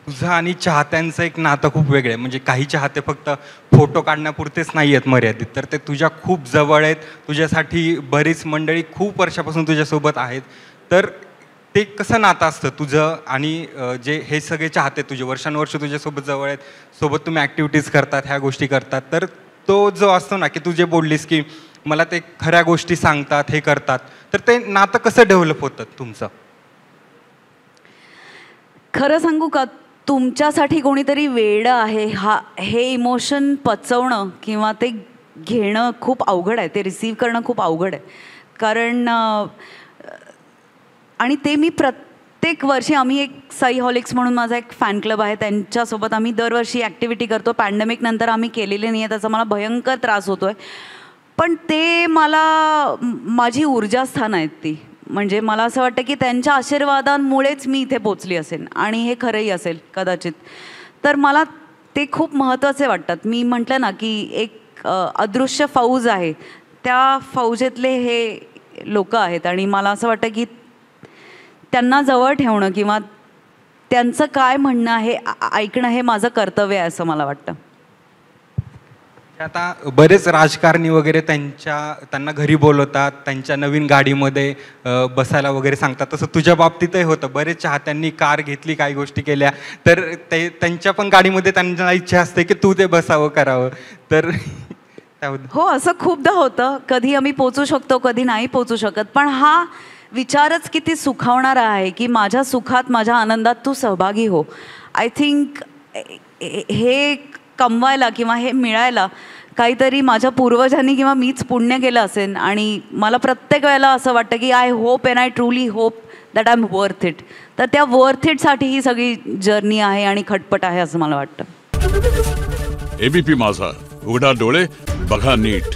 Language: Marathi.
तुझं आणि चाहत्यांचं एक नातं खूप वेगळं आहे. म्हणजे काही चाहते फक्त फोटो काढण्यापुरतेच नाही आहेत मर्यादित, तर ते तुझ्या खूप जवळ आहेत. तुझ्यासाठी बरीच मंडळी खूप वर्षापासून तुझ्यासोबत आहेत. तर ते कसं नातं असतं तुझं आणि जे हे सगळे चाहते तुझे वर्षानुवर्ष तुझ्यासोबत जवळ आहेत, सोबत तुम्ही ॲक्टिव्हिटीज करतात, ह्या गोष्टी करतात, तर तो जो असतो ना, की तू जे बोललीस की मला ते खऱ्या गोष्टी सांगतात, हे करतात, तर ते नातं कसं डेव्हलप होतं तुमचं? खरं सांगू का, तुमच्यासाठी कोणीतरी वेडं आहे हे इमोशन पचवणं किंवा ते घेणं खूप अवघड आहे, ते रिसीव्ह करणं खूप अवघड आहे. कारण आणि ते मी प्रत्येक वर्षी, आम्ही एक साईहॉलिक्स म्हणून माझा एक फॅन क्लब आहे, त्यांच्यासोबत आम्ही दरवर्षी ॲक्टिव्हिटी करतो. पॅन्डेमिक नंतर आम्ही केलेली नाही आहे, त्याचा मला भयंकर त्रास होतो आहे. पण ते माझी ऊर्जास्थान आहेत ती. म्हणजे मला असं वाटतं की त्यांच्या आशीर्वादांमुळेच मी इथे पोचली असेल, आणि हे खरंही असेल कदाचित. तर मला ते खूप महत्त्वाचे वाटतात. मी म्हटलं ना की एक अदृश्य फौज आहे, त्या फौजेतले हे लोक आहेत, आणि मला असं वाटतं की त्यांना जवळ ठेवणं किंवा त्यांचं काय म्हणणं आहे ऐकणं हे माझं कर्तव्य आहे असं मला वाटतं. आता बरेच राजकारणी वगैरे त्यांना घरी बोलवतात, त्यांच्या नवीन गाडीमध्ये बसायला वगैरे सांगतात. तसं तुझ्या बाबतीतही होतं. बरेच चाहत्यांनी कार घेतली, काही गोष्टी केल्या, तर त्यांच्या पण गाडीमध्ये त्यांना इच्छा असते की तू ते बसावं, करावं. तर हो, असं खूपदा होतं. कधी आम्ही पोचू शकतो, कधी नाही पोचू शकत. पण हा विचारच किती सुखावणारा आहे की माझ्या सुखात, माझ्या आनंदात तू सहभागी हो. आय थिंक हे कमवायला किंवा हे मिळायला काहीतरी माझ्या पूर्वजांनी किंवा मीच पुण्य केलं असेल. आणि मला प्रत्येक वेळेला असं वाटतं की I hope and I truly hope that I am worth it. तर त्या वर्थ इटसाठी ही सगळी जर्नी आहे आणि खटपट आहे असं मला वाटतं. एबीपी माझा, उघडा डोळे बघा नीट.